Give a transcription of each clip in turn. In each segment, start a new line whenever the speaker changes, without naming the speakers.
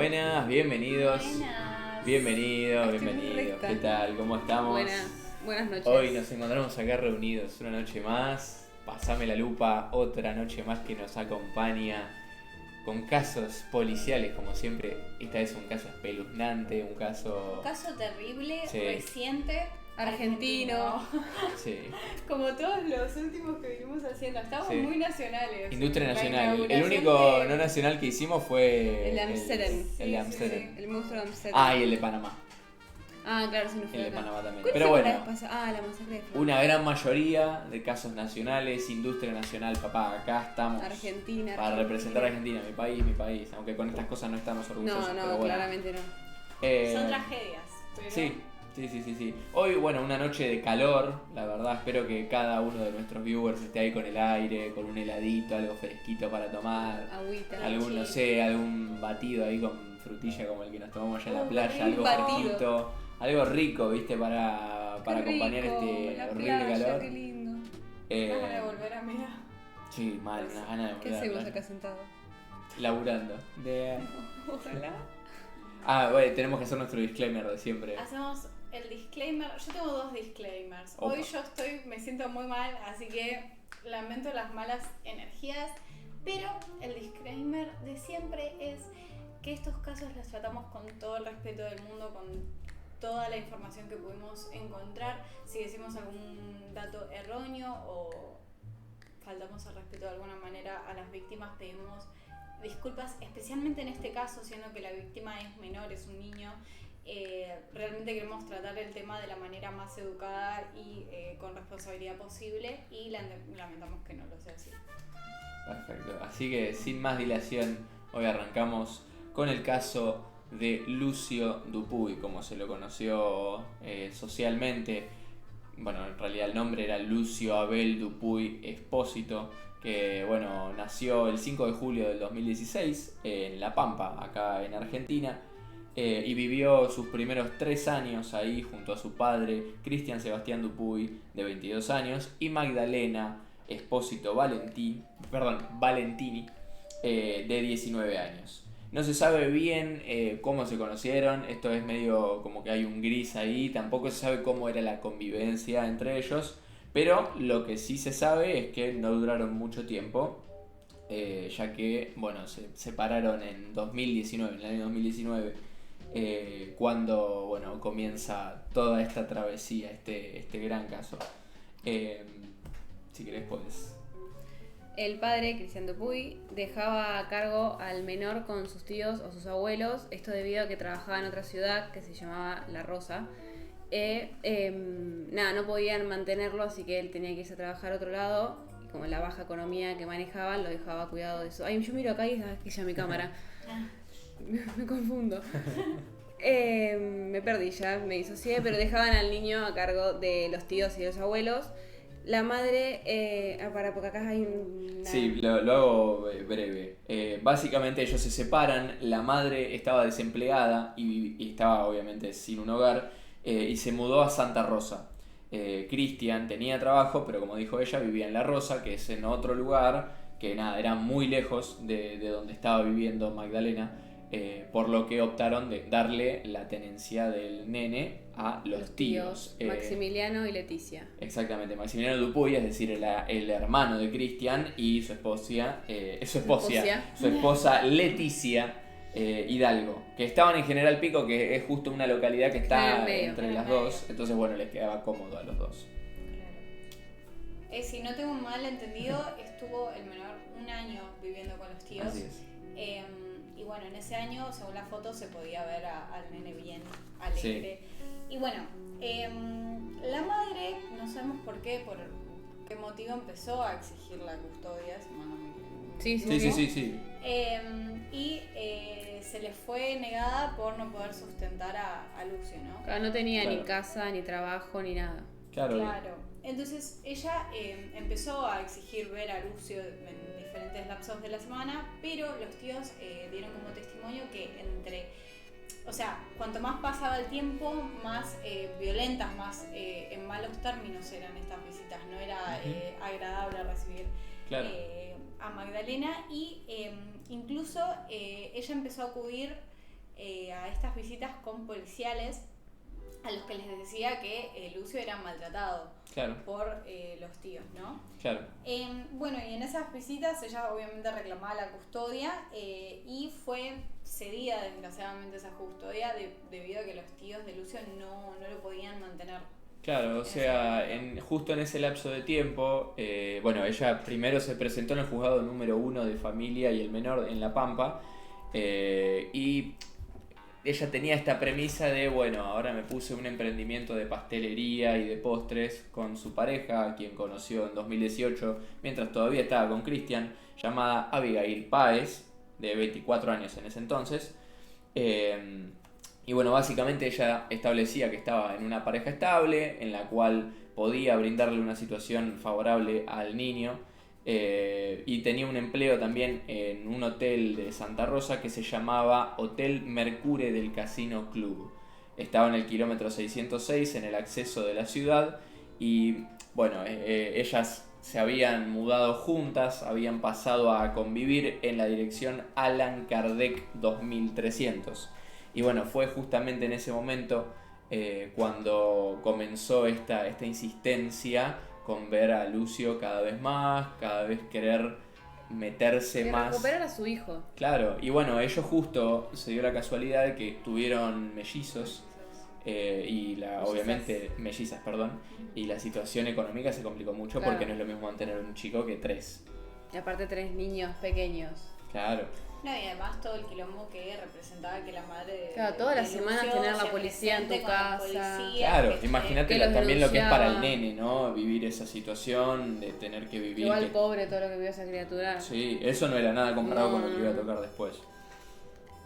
Buenas, bienvenidos.
Buenas.
Bienvenidos,
Estoy muy
bienvenidos.
recta.
¿Qué tal? ¿Cómo estamos?
Buenas noches.
Hoy nos encontramos acá reunidos una noche más. Pasame la lupa, otra noche más que nos acompaña con casos policiales, como siempre. Esta vez un caso espeluznante, un caso...
Un caso terrible,
Sí.
reciente,
Argentino.
Sí.
Como todos los últimos que venimos haciendo. Estamos
Sí.
muy nacionales.
Industria
La
nacional. El
inauguración
único
de-
no nacional que hicimos fue...
El de Amsterdam.
El de
Sí,
Amsterdam.
El monstruo de Amsterdam.
Ah, y el de Panamá.
Ah, claro, se nos fue
El de
acá.
Panamá también.
¿Cuál
Pero
fue la
bueno.
vez pasada? Ah, la masacre de Flores.
Una gran mayoría de casos nacionales, industria nacional, papá, acá estamos
Argentina.
para representar a Argentina, mi país, aunque con estas cosas no estamos orgullosos.
No,
pero
no,
bueno.
claramente no.
Son tragedias. Pero
Sí. Hoy, bueno, una noche de calor, la verdad, espero que cada uno de nuestros viewers esté ahí con el aire, con un heladito, algo fresquito para tomar,
Agüita.
algún, no sé, algún batido ahí con frutilla como el que nos tomamos allá en la
Oh,
playa,
qué
algo
batido.
fresquito, algo rico, viste, para
Qué
acompañar
rico,
este
la
horrible
playa,
calor.
Qué lindo.
Unas ganas de volver a mirar.
Sí, mal, unas ganas de
¿Qué
volver a la
hacemos
playa.
acá sentados?
Laburando.
Ojalá.
Ah, bueno, tenemos que hacer nuestro disclaimer de siempre.
Hacemos el disclaimer. Yo tengo dos disclaimers.
Opa.
Hoy me siento muy mal, así que lamento las malas energías. Pero el disclaimer de siempre es que estos casos los tratamos con todo el respeto del mundo, con toda la información que pudimos encontrar. Si decimos algún dato erróneo o faltamos al respeto de alguna manera a las víctimas, pedimos disculpas, especialmente en este caso, siendo que la víctima es menor, es un niño. Realmente queremos tratar el tema de la manera más educada y con responsabilidad posible, y lamentamos que no lo sea así.
Perfecto. Así que sin más dilación, hoy arrancamos con el caso de Lucio Dupuy, como se lo conoció socialmente. Bueno, en realidad el nombre era Lucio Abel Dupuy Espósito, que bueno, nació el 5 de julio del 2016 en La Pampa, acá en Argentina, y vivió sus primeros 3 años ahí junto a su padre, Cristian Sebastián Dupuy, de 22 años, y Magdalena Espósito Valentini, de 19 años. No se sabe bien cómo se conocieron, esto es medio como que hay un gris ahí, tampoco se sabe cómo era la convivencia entre ellos, pero lo que sí se sabe es que no duraron mucho tiempo, ya que, bueno, se separaron en 2019, en el año 2019, cuando, bueno, comienza toda esta travesía, este gran caso. Si querés puedes...
El padre, Cristian Dupuy, dejaba a cargo al menor con sus tíos o sus abuelos, esto debido a que trabajaba en otra ciudad que se llamaba La Rosa. No podían mantenerlo, así que él tenía que irse a trabajar a otro lado, y como la baja economía que manejaban, lo dejaba a cuidado de eso. Ay, yo miro acá y es mi cámara. Me confundo. Me perdí ya, me disocié, pero dejaban al niño a cargo de los tíos y de los abuelos. La madre, porque acá hay una...
Sí, lo hago breve. Básicamente ellos se separan, la madre estaba desempleada y estaba obviamente sin un hogar, y se mudó a Santa Rosa. Cristian tenía trabajo, pero como dijo ella, vivía en La Rosa, que es en otro lugar, que nada, era muy lejos de donde estaba viviendo Magdalena, por lo que optaron de darle la tenencia del nene a los tíos.
Maximiliano y Leticia.
Exactamente, Maximiliano Dupuy, es decir, el hermano de Cristian, y su esposa Leticia Hidalgo, que estaban en General Pico, que es justo una localidad que está
En el medio.
entre las dos, entonces bueno, les quedaba cómodo a los dos.
Si no tengo mal entendido, estuvo el menor un año viviendo con los tíos.
Así es.
Y bueno, en ese año, según la foto, se podía ver al nene bien alegre. Sí. Y bueno, la madre, no sabemos por qué motivo empezó a exigir la custodia, si mal no me equivoco.
Sí.
Y se le fue negada por no poder sustentar a Lucio, ¿no?
Claro, no tenía
Claro.
ni casa, ni trabajo, ni nada.
Claro.
Entonces ella empezó a exigir ver a Lucio en diferentes lapsos de la semana, pero los tíos dieron como testimonio que cuanto más pasaba el tiempo, más violentas, más en malos términos eran estas visitas. No era agradable recibir a Magdalena, y incluso ella empezó a acudir a estas visitas con policiales a los que les decía que Lucio era maltratado
Claro,
por los tíos, ¿no?
claro.
Bueno, y en esas visitas ella obviamente reclamaba la custodia y fue cedida desgraciadamente esa custodia debido a que los tíos de Lucio no lo podían mantener.
Claro, o sea, justo en ese lapso de tiempo, bueno, ella primero se presentó en el juzgado número 1 de familia y el menor en La Pampa, y ella tenía esta premisa de, bueno, ahora me puse un emprendimiento de pastelería y de postres con su pareja, a quien conoció en 2018, mientras todavía estaba con Cristian, llamada Abigail Páez, de 24 años en ese entonces. Y bueno, básicamente ella establecía que estaba en una pareja estable, en la cual podía brindarle una situación favorable al niño, y tenía un empleo también en un hotel de Santa Rosa que se llamaba Hotel Mercure del Casino Club. Estaba en el kilómetro 606 en el acceso de la ciudad y bueno, ellas se habían mudado juntas, habían pasado a convivir en la dirección Allan Kardec 2300. Y bueno, fue justamente en ese momento cuando comenzó esta insistencia con ver a Lucio cada vez querer meterse
Que
más.
recuperar a su hijo.
Claro, y bueno, ellos justo se dio la casualidad de que tuvieron mellizos, obviamente mellizas, perdón, y la situación económica se complicó mucho
Claro.
porque no es lo mismo mantener un chico que 3.
Y aparte 3 niños pequeños.
Claro.
No, y además todo el quilombo que representaba que la madre
Claro, todas las
de
semanas
Lucio
tener la
se
policía en
presente
tu
con la
casa.
policía,
Claro,
que-
imagínate
que los
también lo que es para el
denunciaba.
nene, ¿no? Vivir esa situación de tener que vivir.
Igual pobre todo lo que vivió esa criatura.
Sí, eso no era nada comparado con lo que iba a
No.
tocar después.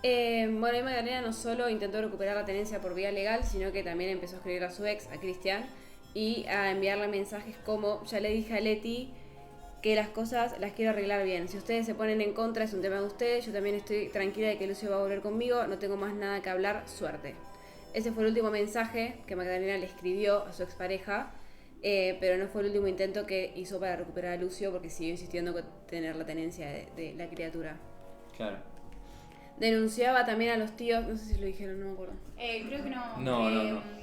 Bueno, y Magdalena no solo intentó recuperar la tenencia por vía legal, sino que también empezó a escribir a su ex, a Cristian, y a enviarle mensajes como: ya le dije a Leti que las cosas las quiero arreglar bien. Si ustedes se ponen en contra es un tema de ustedes, yo también estoy tranquila de que Lucio va a volver conmigo, no tengo más nada que hablar, suerte. Ese fue el último mensaje que Magdalena le escribió a su expareja, pero no fue el último intento que hizo para recuperar a Lucio porque siguió insistiendo con tener la tenencia de la criatura.
Claro.
Denunciaba también a los tíos, no sé si lo dijeron, no me acuerdo.
creo que no.
No.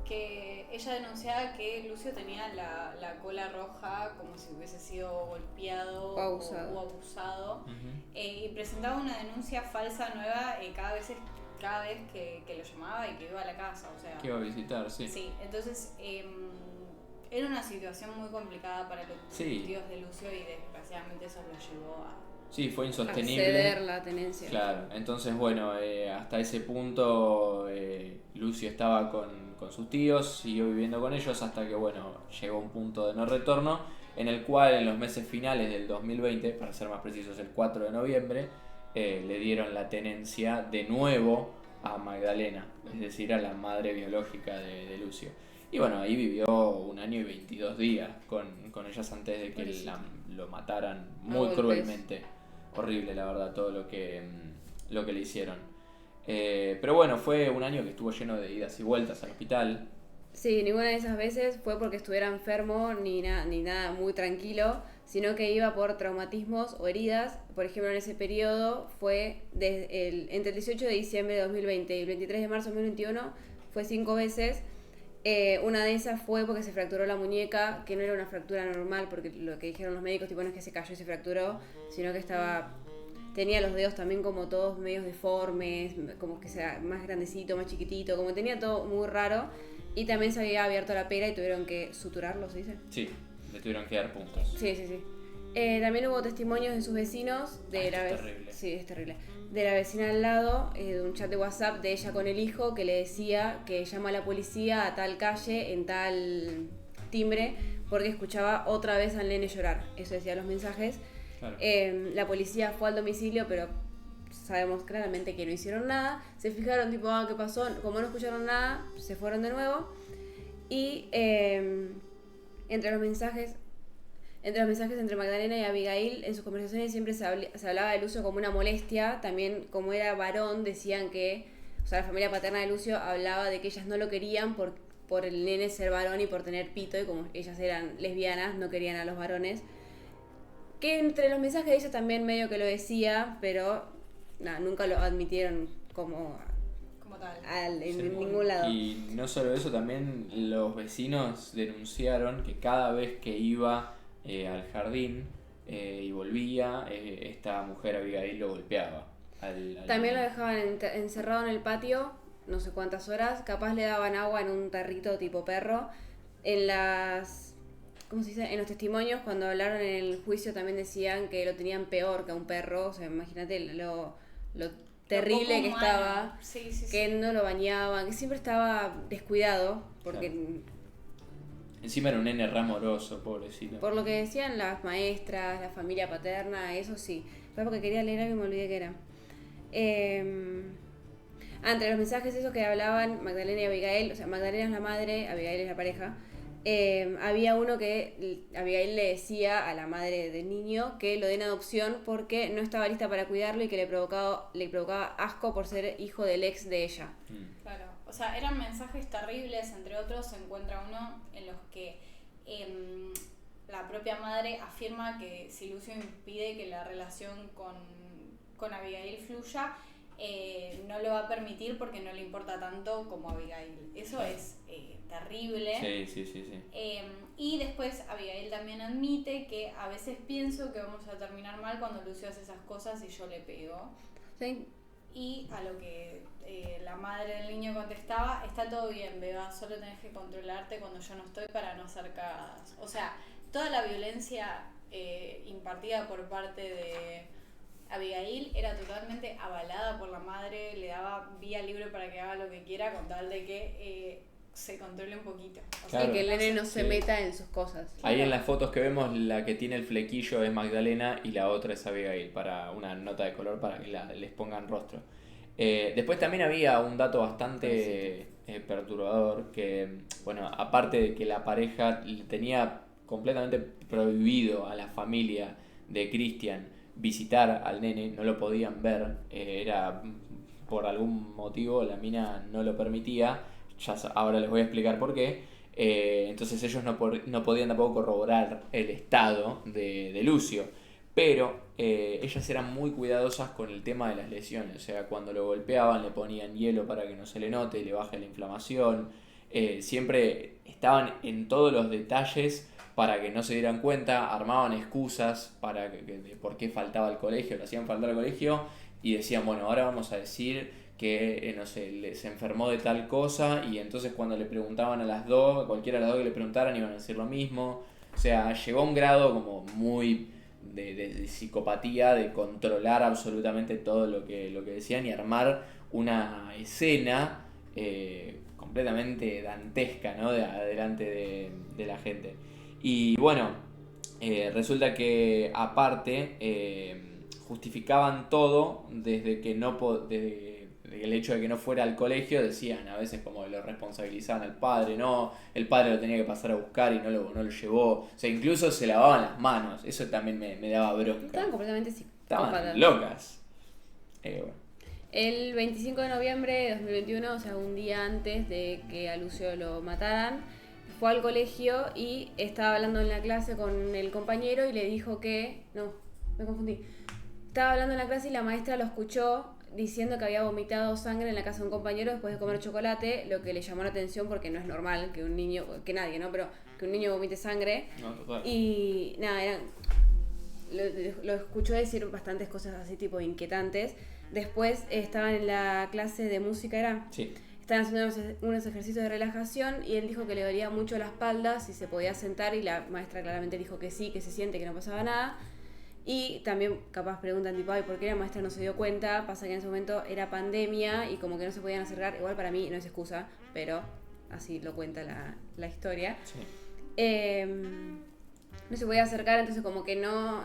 Que ella denunciaba que Lucio tenía la cola roja como si hubiese sido golpeado
O abusado.
o abusado.
Ujú.
Y presentaba una denuncia falsa nueva cada vez que lo llamaba y que iba a la casa. O sea,
Que iba a visitar, sí.
sí, entonces era una situación muy complicada para los
Sí.
tíos de Lucio y desgraciadamente eso lo llevó a...
Sí, fue insostenible.
Acceder la tenencia.
Claro, entonces bueno, hasta ese punto Lucio estaba con sus tíos, siguió viviendo con ellos hasta que bueno, llegó un punto de no retorno en el cual en los meses finales del 2020, para ser más precisos el 4 de noviembre, le dieron la tenencia de nuevo a Magdalena, es decir, a la madre biológica de Lucio. Y bueno, ahí vivió 1 año y 22 días con ellas antes de que lo mataran muy
golpes.
cruelmente. Horrible, la verdad, todo lo que le hicieron. Pero bueno, fue un año que estuvo lleno de idas y vueltas al hospital.
Sí, ninguna de esas veces fue porque estuviera enfermo ni nada muy tranquilo, sino que iba por traumatismos o heridas. Por ejemplo, en ese periodo fue entre el 18 de diciembre de 2020 y el 23 de marzo de 2021, fue 5 veces. Una de esas fue porque se fracturó la muñeca, que no era una fractura normal, porque lo que dijeron los médicos, tipo, no es que se cayó y se fracturó, sino que tenía los dedos también como todos medios deformes, como que sea más grandecito, más chiquitito, como tenía todo muy raro, y también se había abierto la pera y tuvieron que suturarlo, ¿se dice?
Sí, le tuvieron que dar puntos.
Sí. También hubo testimonios de sus vecinos,
Es terrible.
Sí, es terrible. De la vecina al lado, de un chat de WhatsApp de ella con el hijo, que le decía que llama a la policía a tal calle, en tal timbre, porque escuchaba otra vez al nene llorar. Eso decían los mensajes.
Claro.
La policía fue al domicilio, pero sabemos claramente que no hicieron nada. Se fijaron, tipo, ¿qué pasó? Como no escucharon nada, se fueron de nuevo. Y entre los mensajes entre Magdalena y Abigail, en sus conversaciones siempre se hablaba de Lucio como una molestia. También, como era varón, decían que, o sea, la familia paterna de Lucio hablaba de que ellas no lo querían por el nene ser varón y por tener pito, y como ellas eran lesbianas, no querían a los varones. Que entre los mensajes de ella también medio que lo decía, pero nada, nunca lo admitieron como
tal.
en
Sí.
ningún lado.
Y no solo eso, también los vecinos denunciaron que cada vez que iba al jardín y volvía, esta mujer Abigail lo golpeaba.
También lo dejaban encerrado en el patio, no sé cuántas horas, capaz le daban agua en un tarrito tipo perro. ¿Cómo se dice? En los testimonios, cuando hablaron en el juicio, también decían que lo tenían peor que a un perro. O sea, imagínate lo terrible que estaba,
Sí.
que no lo bañaban, que siempre estaba descuidado, porque
Encima era un nene remoroso, pobrecito.
por lo que decían las maestras, la familia paterna, eso sí. Fue porque quería leer algo y me olvidé que era. Entre los mensajes esos que hablaban Magdalena y Abigail, o sea, Magdalena es la madre, Abigail es la pareja, había uno que Abigail le decía a la madre del niño que lo den adopción porque no estaba lista para cuidarlo y que le provocaba asco por ser hijo del ex de ella.
Claro, o sea, eran mensajes terribles, entre otros se encuentra uno en los que la propia madre afirma que si Lucio impide que la relación con Abigail fluya, no lo va a permitir porque no le importa tanto como Abigail. Eso es terrible.
Sí.
Y después Abigail también admite que a veces pienso que vamos a terminar mal cuando Lucio hace esas cosas y yo le pego.
¿Sí?
Y a lo que la madre del niño contestaba, está todo bien, Beba, solo tenés que controlarte cuando yo no estoy para no hacer cagadas. O sea, toda la violencia impartida por parte de Abigail era totalmente avalada por la madre, le daba vía libre para que haga lo que quiera con tal de que se controle un poquito. O sea,
Claro.
Que el nene no se
Sí.
meta en sus cosas.
Ahí en las fotos que vemos, la que tiene el flequillo es Magdalena y la otra es Abigail, para una nota de color para que les pongan rostro. Después también había un dato bastante perturbador, que, bueno, aparte de que la pareja tenía completamente prohibido a la familia de Christian visitar al nene, no lo podían ver, era por algún motivo la mina no lo permitía, ahora les voy a explicar por qué. Entonces ellos no podían tampoco corroborar el estado de Lucio, pero ellas eran muy cuidadosas con el tema de las lesiones, o sea, cuando lo golpeaban le ponían hielo para que no se le note, le baje la inflamación, siempre estaban en todos los detalles para que no se dieran cuenta, armaban excusas de por qué faltaba al colegio, le hacían faltar al colegio y decían, bueno, ahora vamos a decir que, no sé, se enfermó de tal cosa, y entonces cuando le preguntaban a las dos, a cualquiera de las dos que le preguntaran iban a decir lo mismo. O sea, llegó a un grado como muy de psicopatía, de controlar absolutamente todo lo que decían y armar una escena completamente dantesca, ¿no? Delante de la gente. Y bueno, resulta que aparte justificaban todo desde que desde el hecho de que no fuera al colegio, decían a veces como lo responsabilizaban al padre, no, el padre lo tenía que pasar a buscar y no lo llevó, o sea, incluso se lavaban las manos, eso también me daba bronca.
Estaban completamente psicópatas.
Estaban locas. Bueno.
El 25 de noviembre de 2021, o sea, un día antes de que a Lucio lo mataran, fue al colegio y estaba hablando en la clase con el compañero y le dijo que... No, me confundí. Estaba hablando en la clase y la maestra lo escuchó diciendo que había vomitado sangre en la casa de un compañero después de comer chocolate, lo que le llamó la atención porque no es normal que un niño, que nadie, ¿no? Pero que un niño vomite sangre.
No, total.
Y nada, lo escuchó decir bastantes cosas así tipo inquietantes. Después estaban en la clase de música, ¿era?
Sí.
Estaban haciendo unos ejercicios de relajación y él dijo que le dolía mucho la espalda, si se podía sentar, y la maestra claramente dijo que sí, que se siente, que no pasaba nada. Y también capaz preguntan tipo, ay, ¿por qué la maestra no se dio cuenta? Pasa que en ese momento era pandemia y como que no se podían acercar. Igual para mí no es excusa, pero así lo cuenta la historia.
Sí.
No se podía acercar, entonces como que no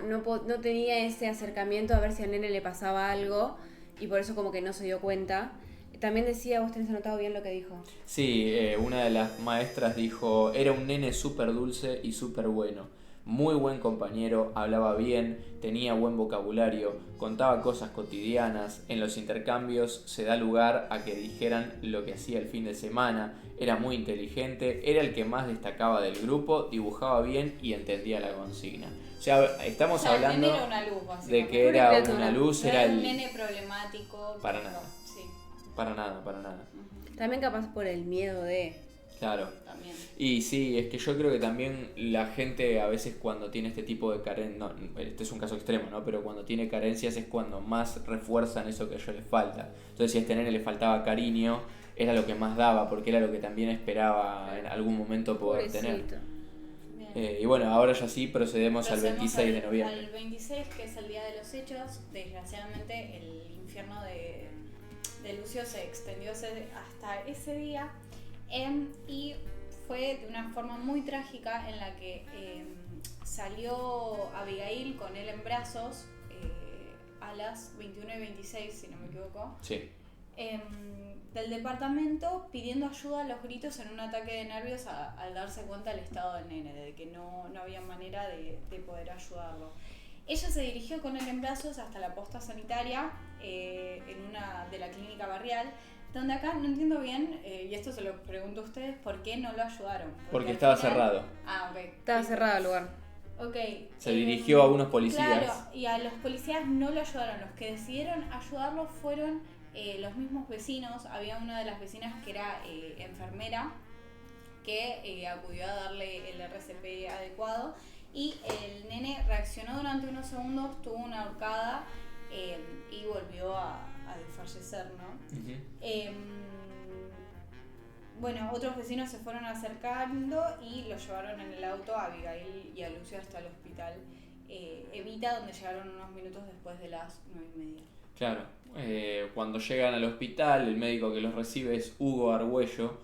tenía ese acercamiento a ver si al nene le pasaba algo y por eso como que no se dio cuenta. También decía, vos tenés anotado bien lo que dijo.
Sí, una de las maestras dijo, era un nene súper dulce y súper bueno. Muy buen compañero, hablaba bien, tenía buen vocabulario, contaba cosas cotidianas, en los intercambios se da lugar a que dijeran lo que hacía el fin de semana, era muy inteligente, era el que más destacaba del grupo, dibujaba bien y entendía la consigna. O sea, estamos hablando
el nene era una luz,
de que
Una
era
criatura.
una luz,
no
era
era un
el...
nene problemático.
Para nada.
Sí.
Para nada, para nada.
También capaz por el miedo de...
Claro.
También.
Y sí, es que yo creo que también la gente a veces cuando tiene este tipo de carencias, no, este es un caso extremo, ¿no? Pero cuando tiene carencias es cuando más refuerzan eso que a ellos les falta. Entonces si a este nene le faltaba cariño, era lo que más daba, porque era lo que también esperaba en algún momento poder tener.
Bien.
Y bueno, ahora ya sí procedemos al 26 de noviembre.
Al 26, que es el día de los hechos. Desgraciadamente el infierno de Lucio se extendió hasta ese día. Y fue de una forma muy trágica en la que salió Abigail con él en brazos a las 21:26, si no me equivoco,
Sí.
del departamento, pidiendo ayuda a los gritos en un ataque de nervios al darse cuenta del estado del nene, de que no había manera de poder ayudarlo. Ella se dirigió con él en brazos hasta la posta sanitaria en una de la clínica barrial, donde acá no entiendo bien, y esto se lo pregunto a ustedes, ¿por qué no lo ayudaron?
Porque
al
estaba
final-
cerrado.
Ah, ok.
Estaba cerrado el lugar.
Ok.
Se dirigió a unos policías.
Claro, y a los policías no lo ayudaron. Los que decidieron ayudarlo fueron los mismos vecinos. Había una de las vecinas que era enfermera, que acudió a darle el RCP adecuado. Y el nene reaccionó durante unos segundos, tuvo una ahorcada y volvió a desfallecer, ¿no?
Ujú.
Bueno, otros vecinos se fueron acercando y lo llevaron en el auto a Abigail y a Lucio hasta el hospital Evita, donde llegaron unos minutos después de las 9:30.
Claro, cuando llegan al hospital, el médico que los recibe es Hugo Argüello,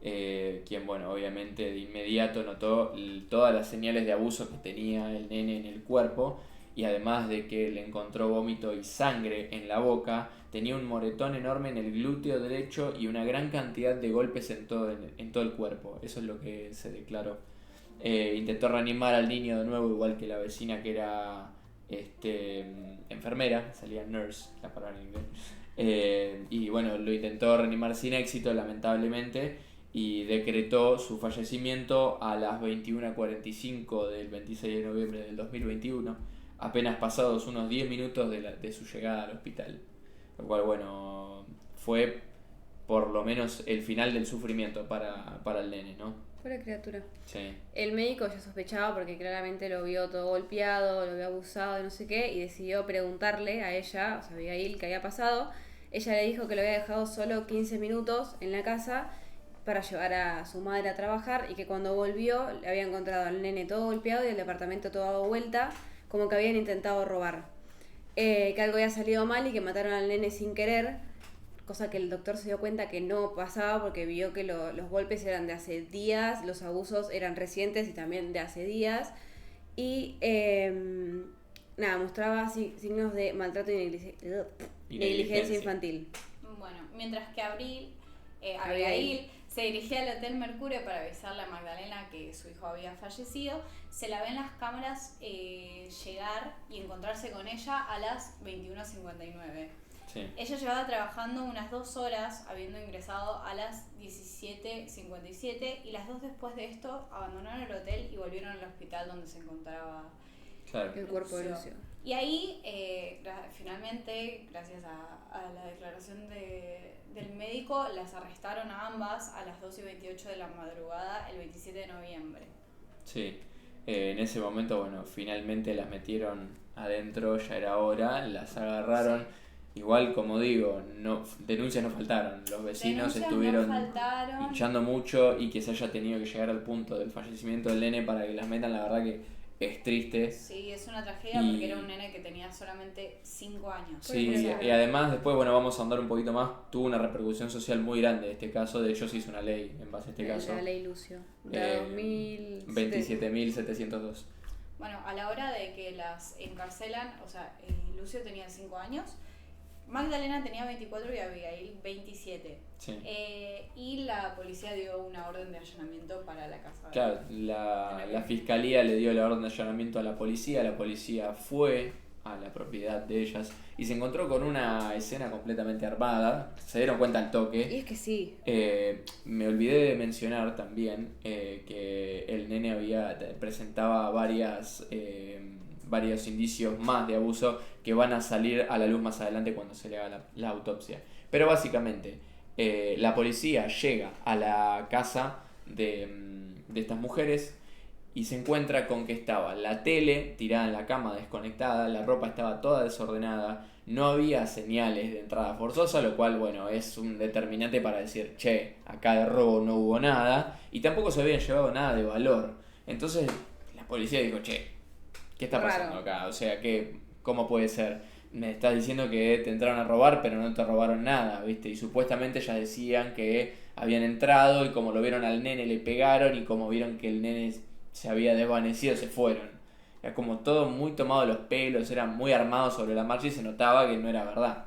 quien, bueno, obviamente de inmediato notó todas las señales de abuso que tenía el nene en el cuerpo, y además de que le encontró vómito y sangre en la boca, tenía un moretón enorme en el glúteo derecho y una gran cantidad de golpes en todo el cuerpo. Eso es lo que se declaró. Intentó reanimar al niño de nuevo, igual que la vecina que era enfermera, salía nurse, la palabra en inglés. Y bueno, lo intentó reanimar sin éxito, lamentablemente, y decretó su fallecimiento a las 21:45 del 26 de noviembre del 2021, apenas pasados unos 10 minutos de su llegada al hospital. Lo cual, bueno, fue por lo menos el final del sufrimiento para el nene, ¿no?
Pobre criatura.
Sí.
El médico ya sospechaba porque claramente lo vio todo golpeado, lo vio abusado de no sé qué, y decidió preguntarle a ella, o sea, a Abigail, qué había pasado. Ella le dijo que lo había dejado solo 15 minutos en la casa para llevar a su madre a trabajar, y que cuando volvió le había encontrado al nene todo golpeado y el departamento todo dado vuelta, como que habían intentado robar. Que algo había salido mal y que mataron al nene sin querer, cosa que el doctor se dio cuenta que no pasaba porque vio que los golpes eran de hace días, los abusos eran recientes y también de hace días, y mostraba signos de maltrato y negligencia infantil.
Bueno, mientras que Abigail se dirigía al Hotel Mercurio para avisarle a Magdalena que su hijo había fallecido, se la ve en las cámaras llegar y encontrarse con ella a las 21:59.
Sí.
Ella llevaba trabajando unas 2 horas, habiendo ingresado a las 17:57, y las 2 después de esto abandonaron el hotel y volvieron al hospital donde se encontraba
Claro.
El cuerpo de Lucio.
Y ahí, finalmente, gracias a la declaración del médico, las arrestaron a ambas a las 2:28 de la madrugada el 27 de noviembre.
Sí. En ese momento, bueno, finalmente las metieron adentro, ya era hora, las agarraron.
Sí.
Igual, como digo, denuncias no faltaron. Los vecinos
Denuncias
estuvieron
no faltaron.
hinchando mucho, y que se haya tenido que llegar al punto del fallecimiento del nene para que las metan, la verdad que es triste.
Sí, es una tragedia porque era un nene que tenía solamente 5 años.
Sí,
O sea,
y además después, bueno, vamos a andar un poquito más, tuvo una repercusión social muy grande este caso, de hecho se hizo una ley en base a este caso.
La ley Lucio. De
27.702.
Bueno, a la hora de que las encarcelan, o sea, Lucio tenía 5 años, Magdalena tenía 24 y Abigail 27.
Sí.
Y la policía dio una orden de allanamiento para la casa.
Claro, la fiscalía le dio la orden de allanamiento a la policía fue a la propiedad de ellas y se encontró con una escena completamente armada, se dieron cuenta al toque.
Y es que sí.
Me olvidé de mencionar también que el nene presentaba varios indicios más de abuso que van a salir a la luz más adelante cuando se le haga la autopsia. Pero básicamente, la policía llega a la casa de estas mujeres y se encuentra con que estaba la tele tirada en la cama desconectada, la ropa estaba toda desordenada, no había señales de entrada forzosa, lo cual, bueno, es un determinante para decir, che, acá de robo no hubo nada, y tampoco se habían llevado nada de valor. Entonces la policía dijo, che, ¿qué está pasando acá? O sea, ¿cómo puede ser? Me estás diciendo que te entraron a robar, pero no te robaron nada, ¿viste? Y supuestamente ya decían que habían entrado y como lo vieron al nene le pegaron y como vieron que el nene se había desvanecido se fueron. Era como todo muy tomado de los pelos, eran muy armados sobre la marcha y se notaba que no era verdad.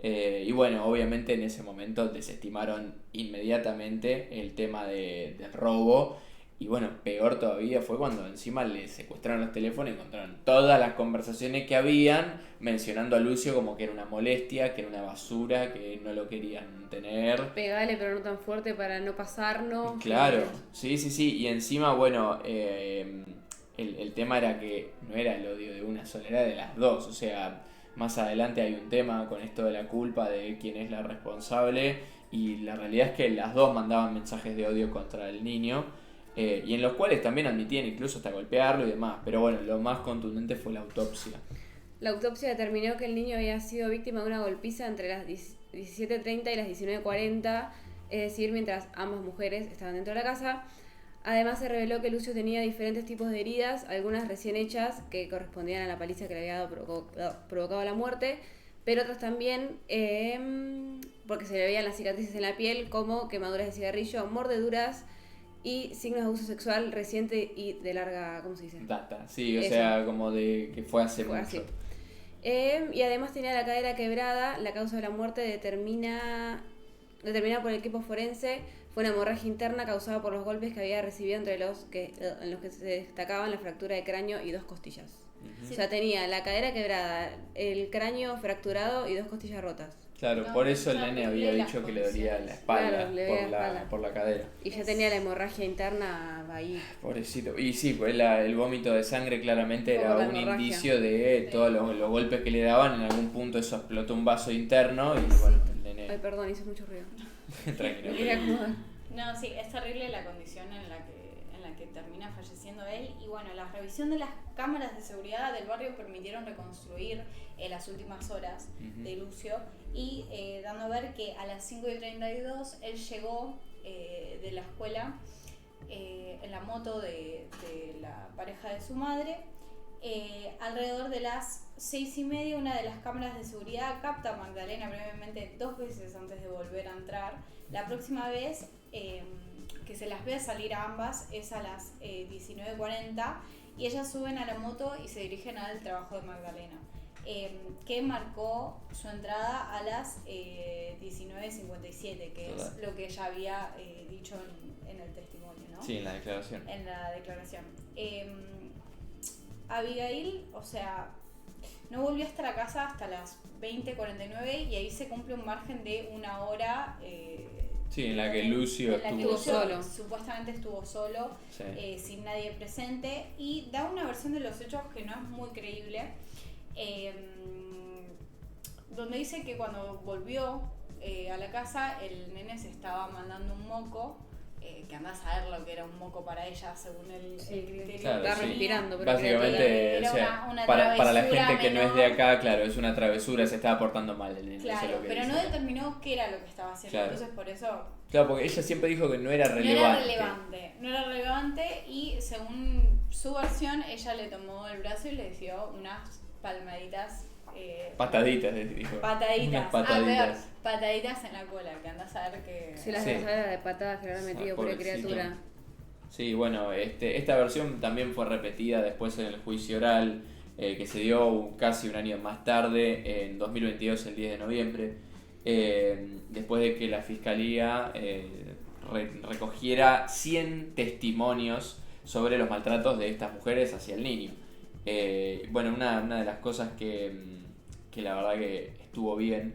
Y bueno, obviamente en ese momento desestimaron inmediatamente el tema del robo. Y bueno, peor todavía fue cuando encima le secuestraron los teléfonos y encontraron todas las conversaciones que habían mencionando a Lucio como que era una molestia, que era una basura, que no lo querían tener.
Pegale pero no tan fuerte para no pasarnos.
Claro, sí. Y encima, bueno, el tema era que no era el odio de una sola, era de las dos. O sea, más adelante hay un tema con esto de la culpa de quién es la responsable. Y la realidad es que las dos mandaban mensajes de odio contra el niño. Y en los cuales también admitían incluso hasta golpearlo y demás. Pero bueno, lo más contundente fue la autopsia.
La autopsia determinó que el niño había sido víctima de una golpiza entre las 17:30 y las 19:40, es decir, mientras ambas mujeres estaban dentro de la casa. Además se reveló que Lucio tenía diferentes tipos de heridas, algunas recién hechas que correspondían a la paliza que le había provocado la muerte, pero otras también porque se le veían las cicatrices en la piel, como quemaduras de cigarrillo, mordeduras y signos de abuso sexual reciente y de larga, ¿cómo se dice?
Data, sí, o
Eso.
sea, como de que fue hace
Fue
mucho.
así. Y además tenía la cadera quebrada. La causa de la muerte determinada por el equipo forense fue una hemorragia interna causada por los golpes que había recibido en los que se destacaban la fractura de cráneo y 2 costillas.
Ujú.
O sea, tenía la cadera quebrada, el cráneo fracturado y 2 costillas rotas.
Claro,
No,
por eso el
no,
nene
no,
había
las
dicho que le dolía la
condiciones.
espalda,
Claro, le dolía la espalda.
por la cadera.
Y ya tenía la hemorragia interna ahí.
Pobrecito. Y sí, pues el vómito de sangre claramente
Como
era
la
un
hemorragia.
indicio de todos los golpes que le daban. En algún punto eso explotó un vaso interno y bueno, el nene...
Ay, perdón, hice mucho ruido.
Tranquilo.
Me quería acomodar.
No, sí, es terrible la condición en la que termina falleciendo él. Y bueno, la revisión de las cámaras de seguridad del barrio permitieron reconstruir las últimas horas de Lucio y dando a ver que a las 5:32 él llegó de la escuela en la moto de la pareja de su madre. Alrededor de las 6:30 una de las cámaras de seguridad capta a Magdalena brevemente 2 veces antes de volver a entrar. La próxima vez que se las ve salir a ambas es a las 19:40 y ellas suben a la moto y se dirigen al trabajo de Magdalena, que marcó su entrada a las 19:57, que es lo que ella había dicho en el testimonio, ¿no?
Sí, en la declaración.
En la declaración. Abigail, o sea, no volvió hasta la casa hasta las 20:49 y ahí se cumple un margen de 1 hora.
Sí, en la que Lucio
en la que
estuvo
Lucio
solo.
Supuestamente estuvo solo,
Sí.
sin nadie presente, y da una versión de los hechos que no es muy creíble, donde dice que cuando volvió a la casa el nene se estaba mandando un moco, que anda a saber lo que era un moco para ella según el criterio.
Claro,
Está
sí.
respirando, pero
Básicamente,
Era
o sea,
una
para la
travesura
gente que no es de
menor.
acá, claro, es una travesura, se estaba portando mal el nene. eso es
Claro,
lo que
pero
dice
no
acá.
determinó qué era lo que estaba haciendo,
Claro.
entonces por eso
Claro, porque ella siempre dijo que no era relevante.
no era relevante y según su versión ella le tomó el brazo y le dio unas palmaditas,
Pataditas, dijo.
pataditas,
Unas pataditas.
a ver, pataditas en la cola, que anda a saber que...
Se las
Sí.
era de patadas que le habrá metido, pobre
Pobrecito.
criatura.
Sí, bueno, esta versión también fue repetida después en el juicio oral que se dio casi un año más tarde, en 2022, el 10 de noviembre, después de que la fiscalía recogiera 100 testimonios sobre los maltratos de estas mujeres hacia el niño. Bueno, una de las cosas que la verdad que estuvo bien,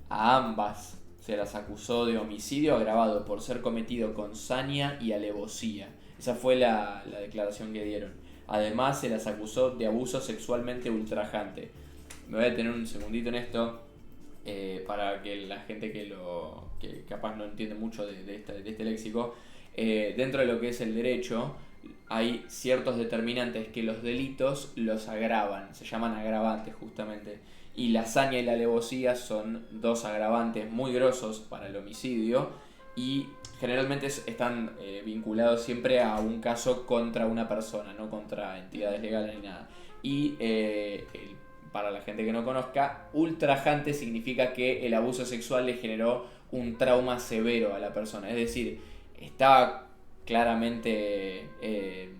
a ambas se las acusó de homicidio agravado por ser cometido con saña y alevosía. Esa fue la declaración que dieron. Además se las acusó de abuso sexualmente ultrajante. Me voy a detener un segundito en esto. para que la gente que capaz no entiende mucho de este léxico, dentro de lo que es el derecho, hay ciertos determinantes que los delitos los agravan, se llaman agravantes justamente. Y la hazaña y la alevosía son dos agravantes muy grosos para el homicidio y generalmente están vinculados siempre a un caso contra una persona, no contra entidades legales ni nada. Y para la gente que no conozca, ultrajante significa que el abuso sexual le generó un trauma severo a la persona. Es decir, está claramente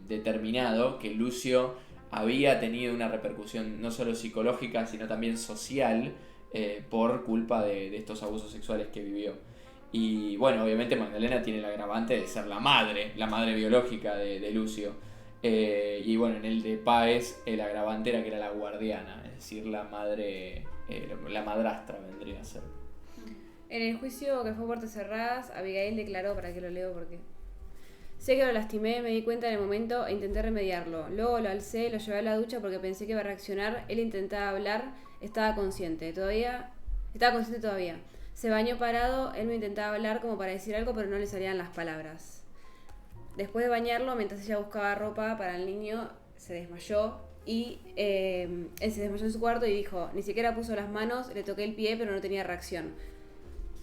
determinado que Lucio había tenido una repercusión no solo psicológica, sino también social por culpa de estos abusos sexuales que vivió. Y bueno, obviamente Magdalena tiene el agravante de ser la madre biológica de Lucio. Y bueno, en el de Páez el agravante era que era la guardiana, es decir, la madre, la madrastra vendría a ser.
En el juicio que fue a puertas cerradas, Abigail declaró, para que lo leo porque... Sé que lo lastimé, me di cuenta en el momento e intenté remediarlo. Luego lo alcé, lo llevé a la ducha porque pensé que iba a reaccionar. Él intentaba hablar, estaba consciente todavía. Se bañó parado, él me intentaba hablar como para decir algo, pero no le salían las palabras. Después de bañarlo, mientras ella buscaba ropa para el niño, se desmayó. Y él se desmayó en su cuarto y dijo, ni siquiera puso las manos, le toqué el pie, pero no tenía reacción.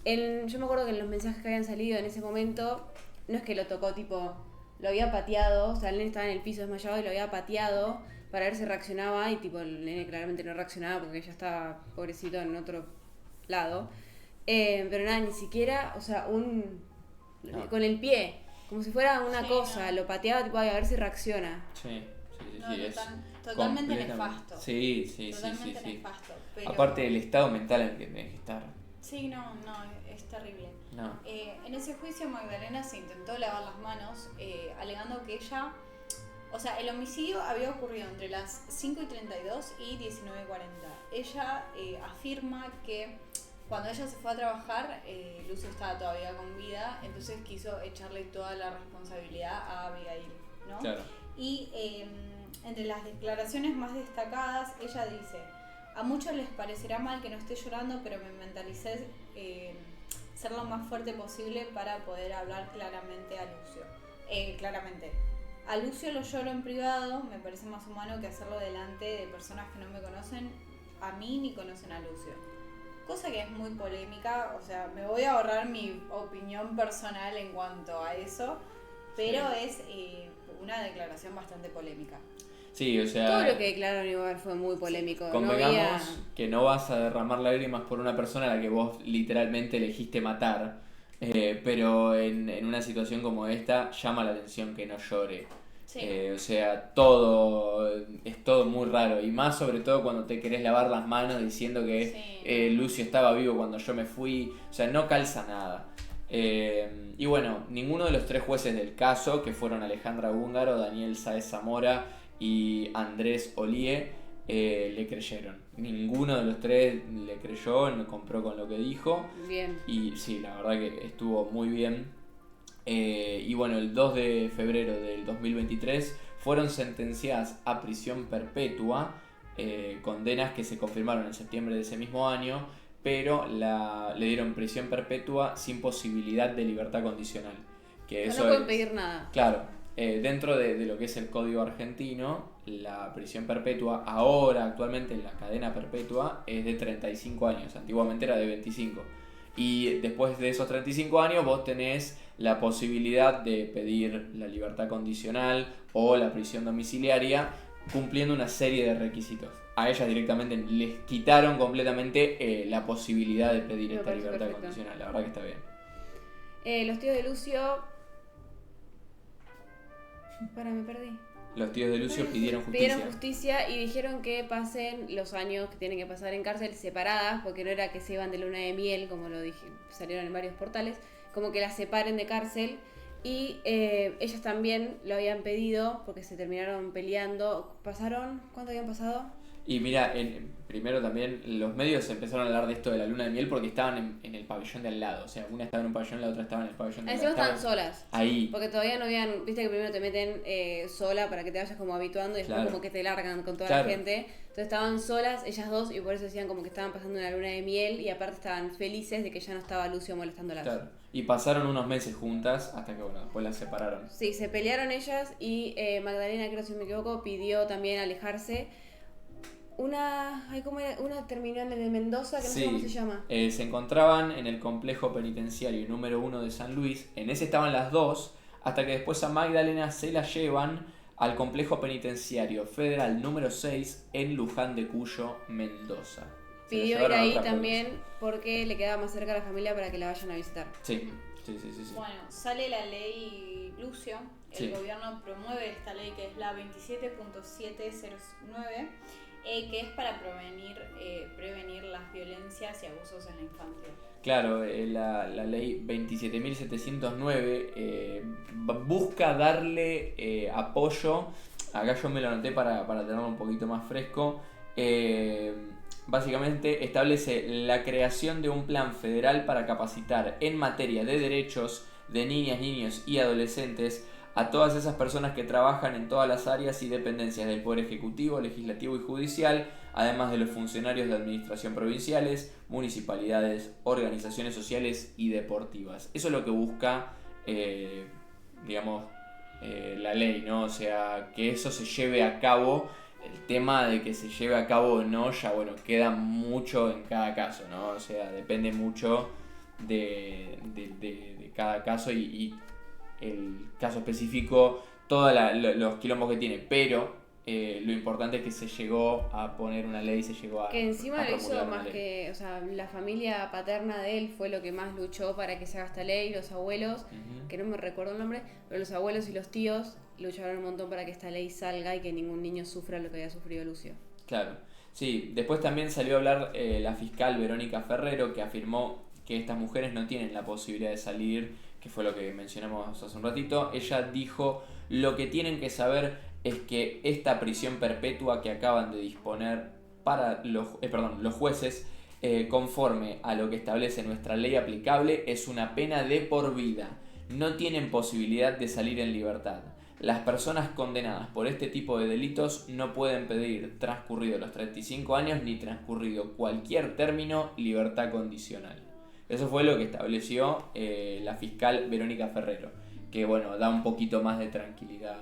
Yo me acuerdo que en los mensajes que habían salido en ese momento... No es que lo tocó, tipo, lo había pateado, o sea, el nene estaba en el piso desmayado y lo había pateado para ver si reaccionaba y tipo, el nene claramente no reaccionaba porque ya estaba, pobrecito, en otro lado. Pero nada, ni siquiera, o sea, con el pie, como si fuera una cosa, lo pateaba tipo, a ver si reacciona.
Sí,
No,
es
totalmente nefasto.
Sí.
Totalmente nefasto. Pero...
Aparte del estado mental en el que tenés que estar.
Sí, no, es terrible.
No.
En ese juicio Magdalena se intentó lavar las manos, alegando que ella, o sea, el homicidio había ocurrido entre las 5:32 y 19:40. Ella afirma que cuando ella se fue a trabajar, Lucio estaba todavía con vida, entonces quiso echarle toda la responsabilidad a Abigail, ¿no?
Claro.
Y entre las declaraciones más destacadas, ella dice: a muchos les parecerá mal que no esté llorando, pero me mentalicé ser lo más fuerte posible para poder hablar claramente a Lucio. Claramente. A Lucio lo lloro en privado, me parece más humano que hacerlo delante de personas que no me conocen a mí ni conocen a Lucio. Cosa que es muy polémica, o sea, me voy a ahorrar mi opinión personal en cuanto a eso, pero sí. Es una declaración bastante polémica.
Sí, o sea...
Todo lo que declararon igual fue muy polémico.
Convengamos que no vas a derramar lágrimas por una persona a la que vos literalmente elegiste matar, pero en una situación como esta llama la atención que no llore. Sí. O sea, es todo muy raro, y más sobre todo cuando te querés lavar las manos diciendo que Lucio estaba vivo cuando yo me fui, o sea, no calza nada. Y bueno, ninguno de los tres jueces del caso, que fueron Alejandra Húngaro, Daniel Sáez Zamora y Andrés Olie, le creyeron. Ninguno de los tres le creyó, no compró con lo que dijo.
Bien.
Y sí, la verdad que estuvo muy bien. Y bueno, el 2 de febrero del 2023 fueron sentenciadas a prisión perpetua, condenas que se confirmaron en septiembre de ese mismo año, pero le dieron prisión perpetua sin posibilidad de libertad condicional. Que eso
no pueden pedir nada.
Claro. Dentro de lo que es el código argentino, la prisión perpetua ahora, actualmente en la cadena perpetua, es de 35 años, antiguamente era de 25. Y después de esos 35 años vos tenés la posibilidad de pedir la libertad condicional o la prisión domiciliaria, cumpliendo una serie de requisitos. A ellas directamente les quitaron completamente la posibilidad de pedir esta libertad condicional, la verdad que está bien.
Los tíos de Lucio... me perdí.
Los tíos de Lucio pidieron
justicia y dijeron que pasen los años que tienen que pasar en cárcel separadas, porque no era que se iban de luna de miel, como lo dije, salieron en varios portales, como que las separen de cárcel. Y ellos también lo habían pedido porque se terminaron peleando. ¿Cuánto habían pasado?
Y mira, primero también los medios empezaron a hablar de esto de la luna de miel porque estaban en el pabellón de al lado. O sea, una estaba en un pabellón, la otra estaba en el pabellón de al
Encima
lado.
estaban solas.
Ahí.
Porque todavía no habían, viste que primero te meten sola para que te vayas como habituando y después
Claro.
como que te largan con toda
Claro.
la gente. Entonces estaban solas, ellas dos, y por eso decían como que estaban pasando una luna de miel y aparte estaban felices de que ya no estaba Lucio molestándolas.
Claro. Y pasaron unos meses juntas hasta que, bueno, después las separaron.
Sí, se pelearon ellas y Magdalena, creo si no me equivoco, pidió también alejarse. ¿Cómo era? Una terminó en el de Mendoza, que no sé cómo se llama.
Se encontraban en el complejo penitenciario número 1 de San Luis. En ese estaban las dos, hasta que después a Magdalena se la llevan al complejo penitenciario federal número 6 en Luján de Cuyo, Mendoza. Se la
Pidió ir
llevaron a
ahí
otra
también porque le quedaba más cerca a la familia para que la vayan a visitar.
provincia. Sí.
Bueno, sale la ley Lucio, el
Sí.
gobierno promueve esta ley que es la 27.709, que es para prevenir las violencias y abusos en la infancia.
Claro, la ley 27.709 busca darle apoyo, acá yo me lo anoté para tenerlo un poquito más fresco, básicamente establece la creación de un plan federal para capacitar en materia de derechos de niñas, niños y adolescentes a todas esas personas que trabajan en todas las áreas y dependencias del Poder Ejecutivo, Legislativo y Judicial, además de los funcionarios de administración provinciales, municipalidades, organizaciones sociales y deportivas. Eso es lo que busca, la ley, ¿no? O sea, que eso se lleve a cabo. El tema de que se lleve a cabo o no, ya bueno, queda mucho en cada caso, ¿no? O sea, depende mucho de cada caso y el caso específico, todos los quilombos que tiene, pero lo importante es que se llegó a poner una ley, se llegó a
Que encima
a
lo hizo
promulgar una
más
ley.
que, o sea, la familia paterna de él fue lo que más luchó para que se haga esta ley, los abuelos,
Ujú.
que no me recuerdo el nombre, pero los abuelos y los tíos lucharon un montón para que esta ley salga y que ningún niño sufra lo que había sufrido Lucio.
Claro, sí, después también salió a hablar la fiscal Verónica Ferrero, que afirmó que estas mujeres no tienen la posibilidad de salir, que fue lo que mencionamos hace un ratito. Ella dijo, lo que tienen que saber es que esta prisión perpetua que acaban de disponer para los jueces, conforme a lo que establece nuestra ley aplicable, es una pena de por vida. No tienen posibilidad de salir en libertad. Las personas condenadas por este tipo de delitos no pueden pedir, transcurrido los 35 años ni transcurrido cualquier término, libertad condicional. Eso fue lo que estableció la fiscal Verónica Ferrero, que bueno, da un poquito más de tranquilidad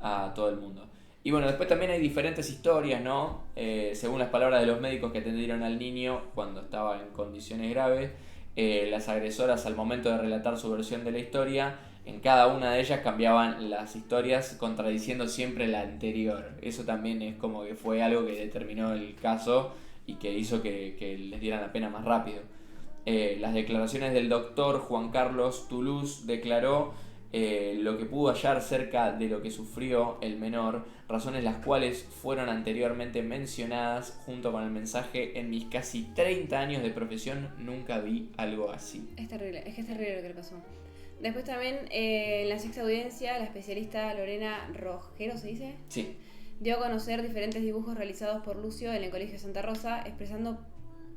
a todo el mundo. Y bueno, después también hay diferentes historias, ¿no? Según las palabras de los médicos que atendieron al niño cuando estaba en condiciones graves, las agresoras al momento de relatar su versión de la historia, en cada una de ellas cambiaban las historias contradiciendo siempre la anterior. Eso también es como que fue algo que determinó el caso y que hizo que les dieran la pena más rápido. Las declaraciones del doctor Juan Carlos Toulouse declaró lo que pudo hallar cerca de lo que sufrió el menor, razones las cuales fueron anteriormente mencionadas junto con el mensaje: en mis casi 30 años de profesión nunca vi algo así.
Es terrible, es que es terrible lo que le pasó. Después también en la sexta audiencia, la especialista Lorena Rogero, ¿se dice?
Sí,
Dio a conocer diferentes dibujos realizados por Lucio en el Colegio Santa Rosa, expresando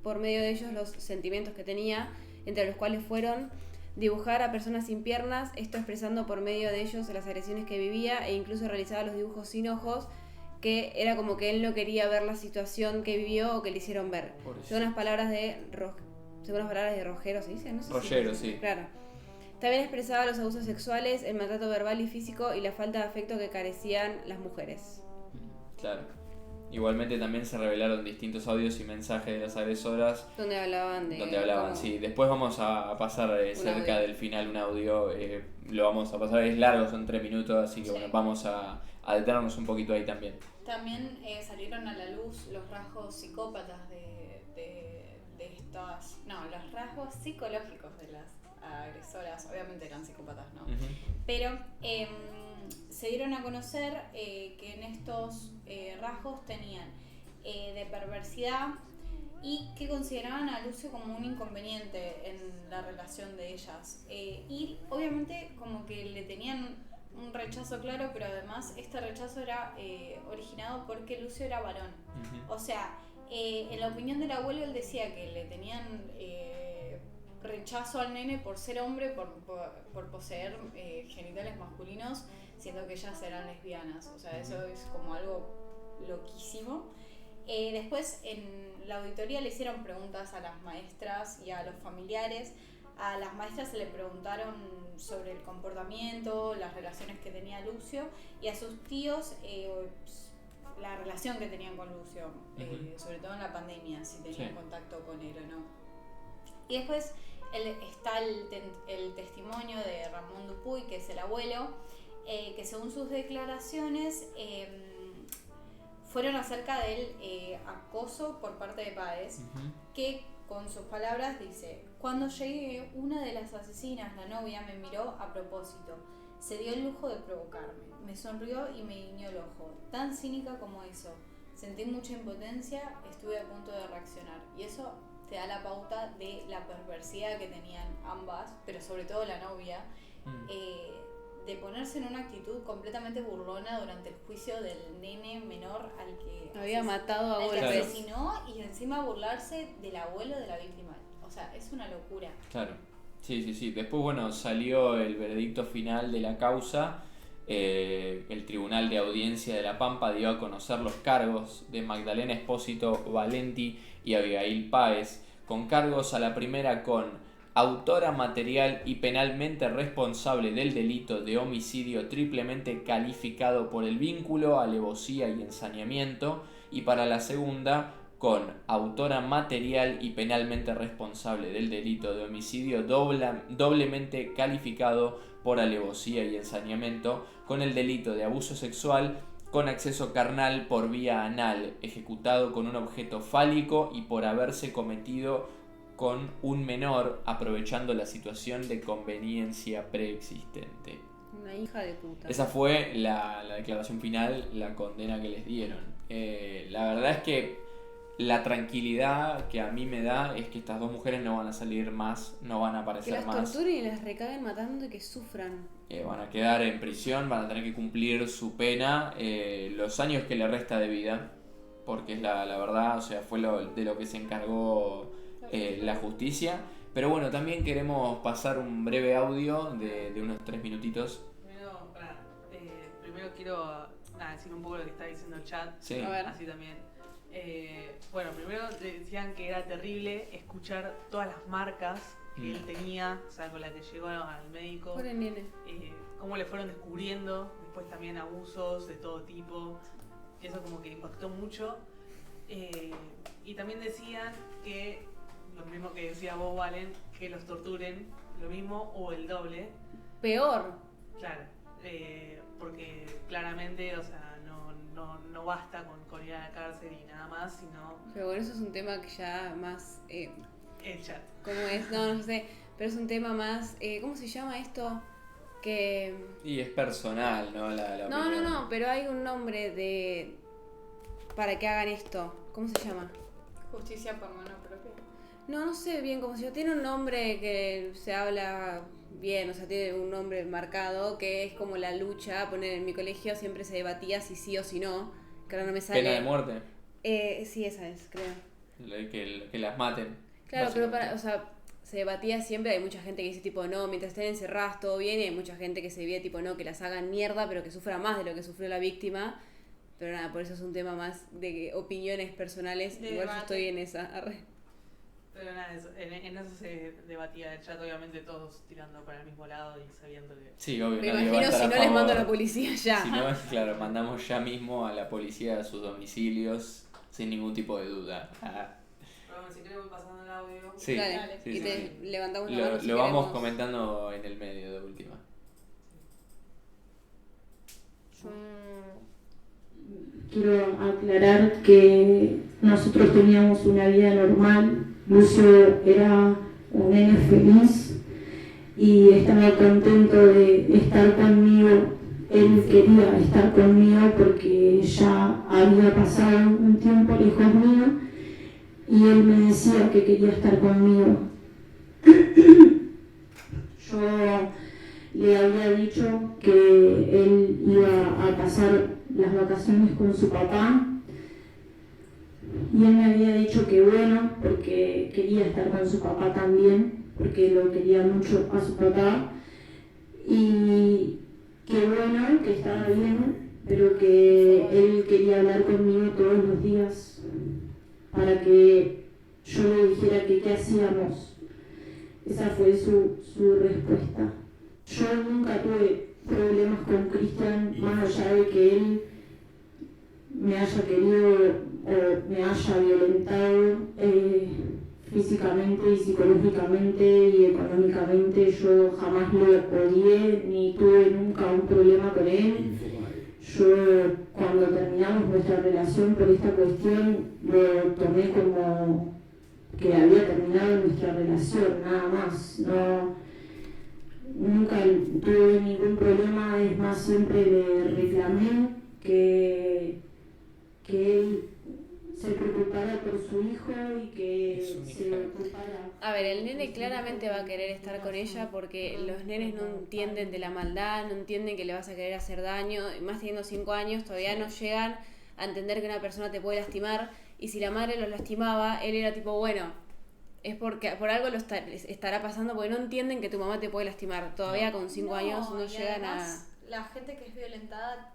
por medio de ellos los sentimientos que tenía, entre los cuales fueron dibujar a personas sin piernas, esto expresando por medio de ellos las agresiones que vivía, e incluso realizaba los dibujos sin ojos, que era como que él no quería ver la situación que vivió o que le hicieron ver.
Pobrecito.
Según las palabras de Rogero, ¿se dice? No sé
Rogero,
si
sí.
Claro. También expresaba los abusos sexuales, el maltrato verbal y físico y la falta de afecto que carecían las mujeres.
claro. Igualmente también se revelaron distintos audios y mensajes de las agresoras
Donde hablaban de...
donde hablaban,
cómo-
sí. Después vamos a pasar cerca
audio.
del final un audio, lo vamos a pasar, es largo, son 3 minutos, así que
Sí.
bueno, vamos a detenernos un poquito ahí también.
También salieron a la luz los rasgos psicópatas de estas... No, los rasgos psicológicos de las agresoras. Obviamente eran psicópatas, ¿no?
Ujú.
Pero se dieron a conocer que en estos rasgos tenían de perversidad y que consideraban a Lucio como un inconveniente en la relación de ellas. Y obviamente como que le tenían un rechazo claro, pero además este rechazo era originado porque Lucio era varón. O sea, en la opinión del abuelo él decía que le tenían rechazo al nene por ser hombre, por poseer genitales masculinos, siendo que ellas eran lesbianas. O sea, eso es como algo loquísimo. Después en la auditoría le hicieron preguntas a las maestras y a los familiares. A las maestras se le preguntaron sobre el comportamiento, las relaciones que tenía Lucio, y a sus tíos la relación que tenían con Lucio, sobre todo en la pandemia, si tenían contacto con él o no. Y después está el testimonio de Ramón Dupuy, que es el abuelo, que según sus declaraciones fueron acerca del acoso por parte de padres, que con sus palabras dice: cuando llegué, una de las asesinas, la novia, me miró a propósito, se dio el lujo de provocarme, me sonrió y me guiñó el ojo, tan cínica como eso, sentí mucha impotencia, estuve a punto de reaccionar, y eso te da la pauta de la perversidad que tenían ambas, pero sobre todo la novia, de ponerse en una actitud completamente burlona durante el juicio del nene menor al que
había matado a
golpes,
golpes.
Asesinó, y encima burlarse del abuelo de la víctima. O sea, es una locura.
Claro, sí. Después, bueno, salió el veredicto final de la causa. El Tribunal de Audiencia de La Pampa dio a conocer los cargos de Magdalena Espósito Valenti y Abigail Páez, con cargos a la primera con autora material y penalmente responsable del delito de homicidio triplemente calificado por el vínculo, alevosía y ensañamiento, y para la segunda con autora material y penalmente responsable del delito de homicidio doblemente calificado por alevosía y ensañamiento, con el delito de abuso sexual con acceso carnal por vía anal, ejecutado con un objeto fálico y por haberse cometido con un menor, aprovechando la situación de conveniencia preexistente.
Una hija de puta.
Esa fue la declaración final, la condena que les dieron. La verdad es que la tranquilidad que a mí me da es que estas dos mujeres no van a salir más, no van a aparecer más.
Que las torturen y las recaguen matando y que sufran.
Van a quedar en prisión, van a tener que cumplir su pena, los años que le resta de vida, porque es la verdad, o sea, fue de lo que se encargó la justicia. Pero bueno, también queremos pasar un breve audio de unos 3 minutitos.
Primero quiero decir un poco lo que está diciendo el chat,
Sí.
A ver.
así también. Bueno, primero decían que era terrible escuchar todas las marcas que él tenía, o sea, con las que llegó al médico.
Pobre nene.
Cómo le fueron descubriendo, después también abusos de todo tipo. Eso como que impactó mucho. Y también decían que lo mismo que decía vos, Valen, que los torturen lo mismo o el doble.
Peor.
Claro, porque claramente, o sea, no basta con ir a la cárcel y nada más, sino
Pero bueno, eso es un tema que ya más...
el chat.
¿Cómo es? No sé. Pero es un tema más... ¿Cómo se llama esto? Que...
Y es personal, ¿no? La opinión.
No, pero hay un nombre para que hagan esto. ¿Cómo se llama?
Justicia por mano propia.
No sé bien cómo se llama. Tiene un nombre que se habla bien, o sea, tiene un nombre marcado, que es como la lucha. Poner en mi colegio siempre se debatía si sí o si no, que ahora no me sale.
Pena de muerte.
Sí, esa es, creo.
Que las maten.
Claro, pero se debatía siempre, hay mucha gente que dice tipo no, mientras estén encerradas todo bien, y hay mucha gente que se veía tipo no, que las hagan mierda, pero que sufra más de lo que sufrió la víctima. Pero nada, por eso es un tema más de opiniones personales.
De
Igual
debate.
yo estoy en esa. Arre.
Pero nada, en eso se debatía el chat, obviamente todos tirando para el mismo lado y sabiendo que...
Sí, obvio.
Me
nadie va a
imagino
estar
si
a
no les
favor.
mando a la policía ya.
Si no, claro, mandamos ya mismo a la policía a sus domicilios sin ningún tipo de duda.
Pero bueno, si querés voy pasando el audio.
Sí,
Dale,
sí,
y
sí,
te
sí.
levantamos la
Lo
mano si
vamos
queremos.
comentando en el medio de última.
Quiero aclarar que nosotros teníamos una vida normal. Lucio era un nene feliz y estaba contento de estar conmigo. Él quería estar conmigo porque ya había pasado un tiempo lejos mío y él me decía que quería estar conmigo. Yo le había dicho que él iba a pasar las vacaciones con su papá y él me había dicho que bueno, porque quería estar con su papá también, porque lo quería mucho a su papá, y que bueno, que estaba bien, pero que él quería hablar conmigo todos los días para que yo le dijera que qué hacíamos. Esa fue su respuesta. Yo nunca tuve problemas con Cristian, más allá de que él me haya querido o me haya violentado físicamente y psicológicamente y económicamente. Yo jamás lo odié ni tuve nunca un problema con él. Yo, cuando terminamos nuestra relación por esta cuestión, lo tomé como que había terminado nuestra relación, nada más. Nunca tuve ningún problema, es más, siempre le reclamé que él se preocupara por su hijo y que se ocupara.
A ver, el nene claramente va a querer estar con ella porque los nenes no entienden de la maldad, no entienden que le vas a querer hacer daño, y más teniendo 5 años todavía no llegan a entender que una persona te puede lastimar, y si la madre los lastimaba, él era tipo, bueno, es porque por algo estará pasando, porque no entienden que tu mamá te puede lastimar. Todavía con 5 años no llegan
además, la gente que es violentada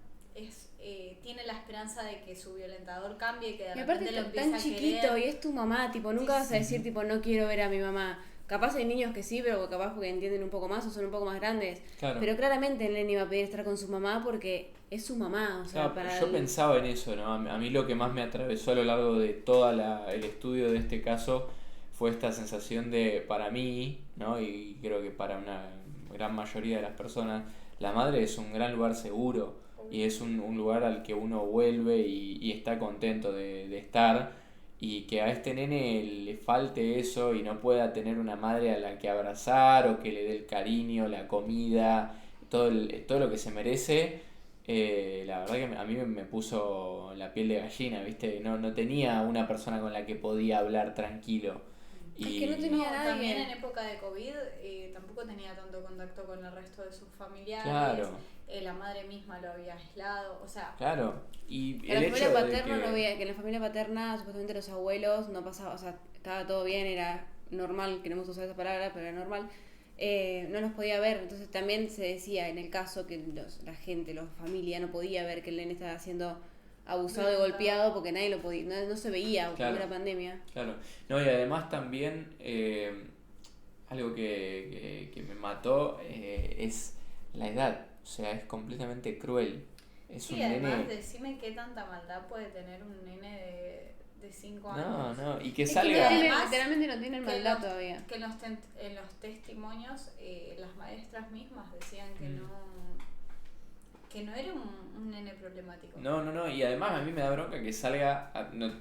tiene la esperanza de que su violentador cambie y que de
y aparte
repente lo
tan
empiece a
chiquito
querer.
y es tu mamá, tipo, nunca vas a decir, tipo, no quiero ver a mi mamá. Capaz hay niños que sí, pero capaz porque entienden un poco más o son un poco más grandes.
Claro.
Pero claramente el nene iba a pedir estar con su mamá porque es su mamá. O sea,
Claro, yo pensaba en eso, ¿no? A mí lo que más me atravesó a lo largo de todo el estudio de este caso fue esta sensación de, para mí, ¿no? Y creo que para una gran mayoría de las personas, la madre es un gran lugar seguro y es un lugar al que uno vuelve y está contento de estar, y que a este nene le falte eso y no pueda tener una madre a la que abrazar o que le dé el cariño, la comida, todo lo que se merece. La verdad que a mí me puso la piel de gallina, ¿viste? No tenía una persona con la que podía hablar tranquilo.
Es que no tenía nadie.
También en época de COVID tampoco tenía tanto contacto con el resto de sus familiares.
Claro.
La madre misma lo había aislado, o sea...
Claro, y
En
el
la
hecho
familia
de
paterna
que...
no veía, que en la familia paterna supuestamente los abuelos no pasaba, o sea, estaba todo bien, era normal, queremos usar esa palabra, pero era normal. No los podía ver, entonces también se decía en el caso que la gente, la familia no podía ver que el nene estaba siendo abusado y golpeado porque nadie lo podía, no se veía, como
Claro.
era pandemia.
Claro, no, y además también algo que me mató es la edad, o sea, es completamente cruel. Es
Sí,
un
además
nene...
decime qué tanta maldad puede tener un nene de 5
No,
años.
no, y que
Es que
salga...
además,
literalmente no tienen
que
maldad
los-
todavía.
Que en los testimonios las maestras mismas decían que no era un nene problemático.
No, y además a mí me da bronca que salga...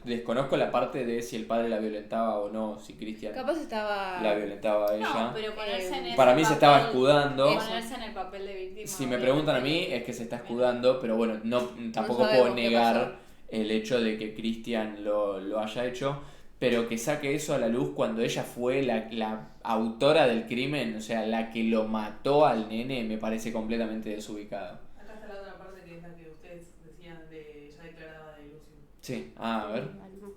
desconozco la parte de si el padre la violentaba o no, si Cristian
Capaz estaba...
la violentaba a ella.
No, pero ponerse en ese
Para mí se estaba
papel-
escudando.
Ponerse en el papel de víctima.
Si me preguntan a mí, es que se está escudando, pero bueno, tampoco
sabemos
puedo
qué
negar
pasó.
el hecho de que Cristian lo haya hecho, pero que saque eso a la luz cuando ella fue la autora del crimen, o sea, la que lo mató al nene, me parece completamente desubicado.
Acá está la otra parte que es la que ustedes decían de ya declarada de Lucio.
Sí, a ver.
Algo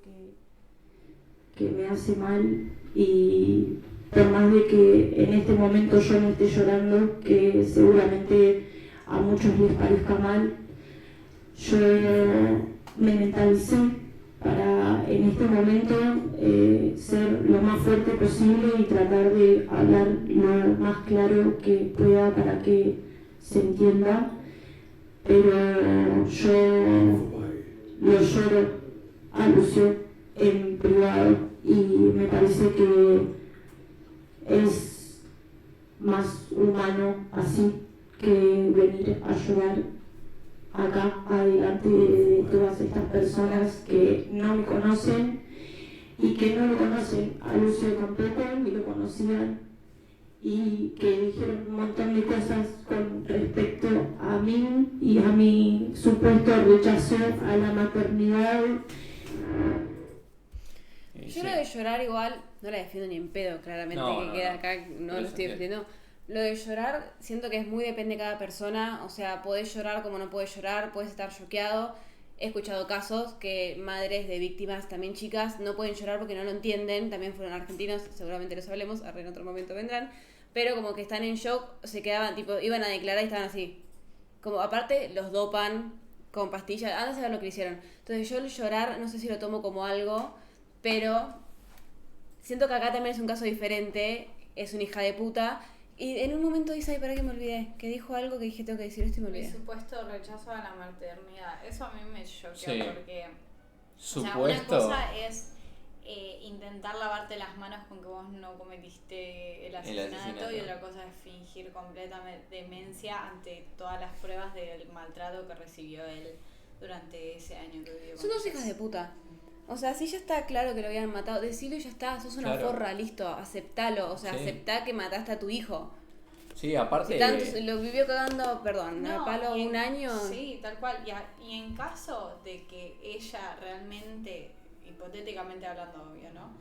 que me hace mal, y por más de que en este momento yo no esté llorando, que seguramente a muchos les parezca mal, yo me mentalicé para en este momento ser lo más fuerte posible y tratar de hablar lo más claro que pueda para que se entienda, pero yo lo lloro a Lucio en privado y me parece que es más humano así que venir a llorar acá adelante de todas estas personas que no me conocen y que no lo conocen a Lucio tampoco ni lo conocían, y que dijeron un montón de cosas con respecto a mí y a mi supuesto rechazo a la maternidad.
Sí.
Yo lo de llorar igual, no la defiendo ni en pedo, claramente,
No,
que
no,
queda
no.
acá, no
Pero
lo
se
estoy
entiende.
defendiendo. Lo de llorar, siento que es muy depende de cada persona. O sea, podés llorar como no podés llorar, podés estar choqueado. He escuchado casos que madres de víctimas, también chicas, no pueden llorar porque no lo entienden. También fueron argentinos, seguramente los hablemos, en otro momento vendrán. Pero como que están en shock, se quedaban, tipo, iban a declarar y estaban así. Como aparte los dopan con pastillas, antes de ver lo que hicieron. Entonces yo el llorar, no sé si lo tomo como algo, pero siento que acá también es un caso diferente. Es una hija de puta. Y en un momento dice, ay, para que me olvidé, que dijo algo que dije, tengo que decir esto y me
Mi
olvidé.
supuesto rechazo a la maternidad. Eso a mí me choqueó
Sí.
porque...
Supuesto.
O sea, una cosa es intentar lavarte las manos con que vos no cometiste el asesinato y otra cosa es fingir completa demencia ante todas las pruebas del maltrato que recibió él durante ese año que vivió.
Son dos hijas de puta. O sea, si ya está claro que lo habían matado, decilo y ya está, sos una
Claro.
forra, listo, aceptalo. O sea,
Sí.
aceptá que mataste a tu hijo.
Sí, aparte...
Si tanto lo vivió cagando, perdón,
No,
a palo
y en-
un año.
Sí, tal cual. Y en caso de que ella realmente, hipotéticamente hablando, obvio, ¿no?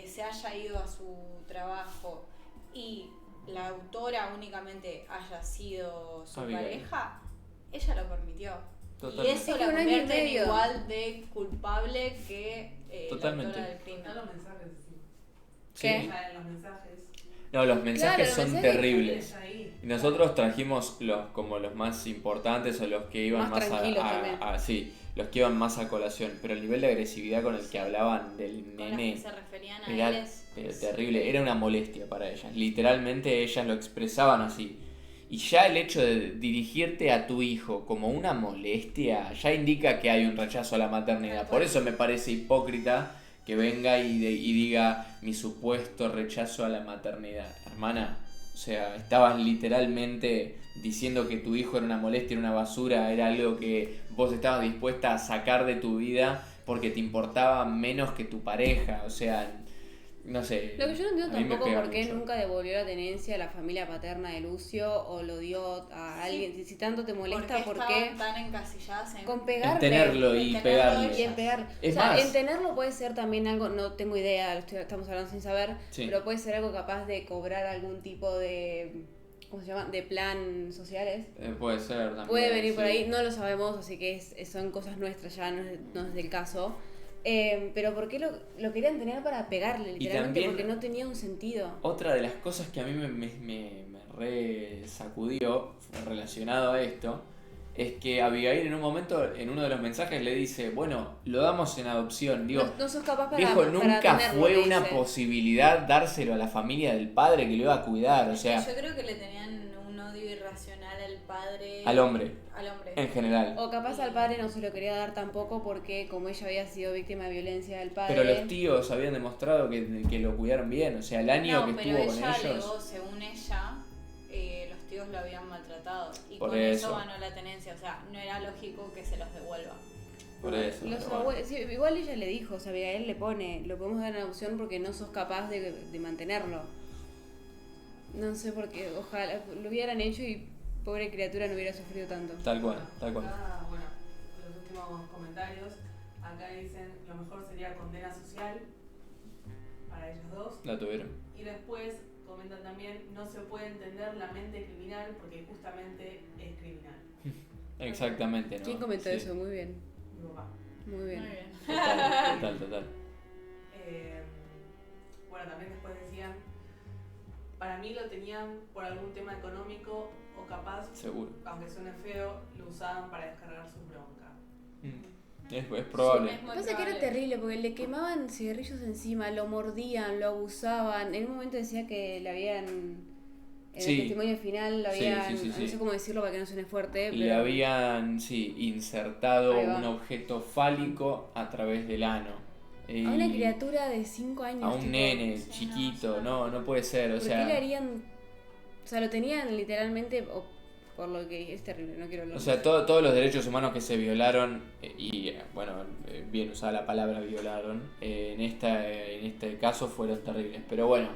Se haya ido a su trabajo y la autora únicamente haya sido su
Abigail.
pareja, ella lo permitió.
Totalmente.
Y eso
Es que
la
un año y
convierte en
medio.
igual de culpable que la
Totalmente.
autora del crimen.
Están los mensajes, sí.
Sí.
¿Qué?
O sea, en los mensajes.
No, los mensajes
los
son
mensajes
terribles.
Está ahí.
Y nosotros trajimos como los más importantes o los que iban
Más
más,
tranquilos también.
sí, los que iban más a colación. Pero el nivel de agresividad con el que hablaban del
Con las
nene
que se referían a
era
él es
terrible. Era una molestia para ellas. Literalmente ellas lo expresaban así. Y ya el hecho de dirigirte a tu hijo como una molestia ya indica que hay un rechazo a la maternidad. Por eso me parece hipócrita que venga y diga mi supuesto rechazo a la maternidad. Hermana, o sea, estabas literalmente diciendo que tu hijo era una molestia, era una basura, era algo que vos estabas dispuesta a sacar de tu vida porque te importaba menos que tu pareja. O sea, no sé.
Lo que yo no entiendo
a mí me
tampoco
pega
por qué
mucho.
nunca devolvió la tenencia a la familia paterna de Lucio o lo dio a alguien. Si tanto te molesta, ¿por qué?
estaban tan encasilladas en
Con
En
pegarle.
tenerlo y
En tenerlo
pegarle.
Y en pegar.
Es
O sea,
más.
en tenerlo puede ser también algo, no tengo idea, estamos hablando sin saber,
Sí.
pero puede ser algo capaz de cobrar algún tipo de, ¿cómo se llama? De plan sociales.
Puede ser también.
Puede venir por
sí.
ahí, no lo sabemos, así que son cosas nuestras ya, no es del caso. Pero ¿por qué lo querían tener para pegarle, literalmente?
también-
Porque no tenía un sentido.
Otra de las cosas que a mí me re sacudió relacionado a esto es que Abigail en un momento, en uno de los mensajes le dice, bueno, lo damos en adopción. Digo,
No sos capaz para
viejo,
para
nunca
tenerlo,
fue
le
una
dice.
posibilidad dárselo a la familia del padre que lo iba a cuidar. O sea,
yo creo que le tenían un odio irracional al padre.
al hombre,
Al hombre.
en general.
O capaz al padre no se lo quería dar tampoco porque como ella había sido víctima de violencia del padre.
Pero los tíos habían demostrado que lo cuidaron bien. O sea, el año que
pero
estuvo con
ella
ellos.
alegó, según ella, los tíos lo habían maltratado. Y
Por
con
eso.
eso ganó la tenencia. O sea, no era lógico que se los devuelva.
Por eso.
Los
pero bueno.
abuelos, sí, igual ella le dijo, o sea, Abigail le pone, lo podemos dar en adopción porque no sos capaz de mantenerlo. No sé por qué, ojalá lo hubieran hecho y pobre criatura no hubiera sufrido tanto.
Tal cual, tal cual.
Acá, bueno, los últimos comentarios. Acá dicen lo mejor sería condena social para ellos dos.
La tuvieron.
Y después comentan también no se puede entender la mente criminal porque justamente es criminal.
Exactamente, ¿no?
¿Quién comentó
Sí.
eso? Muy bien,
Mi papá.
muy bien.
Muy bien.
Total.
Bueno, también después decían, para mí lo tenían por algún tema económico o capaz,
Seguro.
aunque suene feo, lo usaban para descargar su bronca.
Es probable.
Sí, es
Lo
muy
que pasa es que era
probable.
terrible porque le quemaban cigarrillos encima, lo mordían, lo abusaban. En un momento decía que le habían, en
Sí.
el testimonio final, lo
Sí,
habían,
sí.
no sé cómo decirlo para que no suene fuerte,
Le
pero
habían, sí, insertado
Ahí va.
un objeto fálico a través del ano.
a una criatura de 5 años.
A un
tipo,
nene
sí,
chiquito,
no,
no puede ser, o
¿por qué
sea...
le harían? O sea, lo tenían literalmente, por lo que es terrible, no quiero hablar.
O sea, todos los derechos humanos que se violaron, bueno, bien usada la palabra violaron, en este caso fueron terribles. Pero bueno,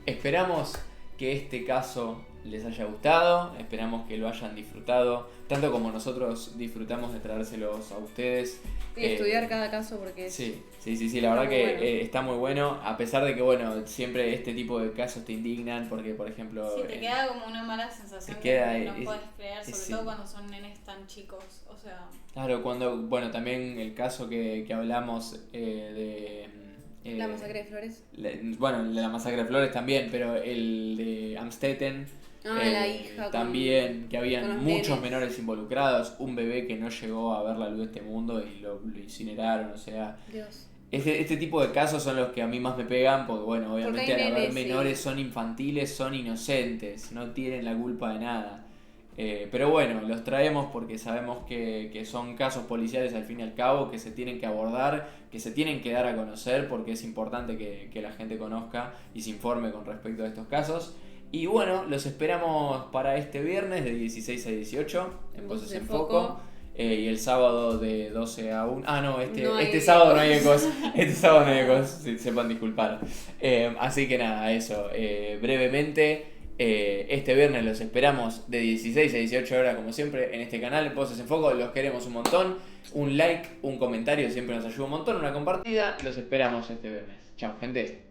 esperamos que este caso les haya gustado, esperamos que lo hayan disfrutado, tanto como nosotros disfrutamos de traérselos a ustedes.
Estudiar cada caso porque
Sí, la verdad que
bueno.
está muy bueno, a pesar de que, bueno, siempre este tipo de casos te indignan porque, por ejemplo...
Sí, te queda como una mala sensación
te queda
que no
es-
puedes creer, sobre
sí.
todo cuando son nenes tan chicos. O sea,
Claro, cuando, bueno, también el caso que hablamos de...
la masacre de Flores.
Bueno, el de la masacre de Flores también, pero el de Amstetten...
La hija
también, que
con
habían
los
muchos
nenes.
menores involucrados, un bebé que no llegó a ver la luz de este mundo y lo incineraron, o sea...
Dios.
Este tipo de casos son los que a mí más me pegan, porque bueno, obviamente
hay
al haber
nenes,
menores
sí.
son infantiles, son inocentes, no tienen la culpa de nada. Pero bueno, los traemos porque sabemos que son casos policiales al fin y al cabo, que se tienen que abordar, que se tienen que dar a conocer, porque es importante que la gente conozca y se informe con respecto a estos casos. Y bueno, los esperamos para este viernes de 16 a 18 en Voces en Foco. Y el sábado de 12 a 1. Ah, no,
No hay
este sábado no hay
ecos.
ecos. Este sábado no hay ecos, sepan disculpar. Así que nada, eso. Brevemente, este viernes los esperamos de 16 a 18 horas, como siempre, en este canal, Voces en Foco. Los queremos un montón. Un like, un comentario siempre nos ayuda un montón. Una compartida. Los esperamos este viernes. Chao, gente.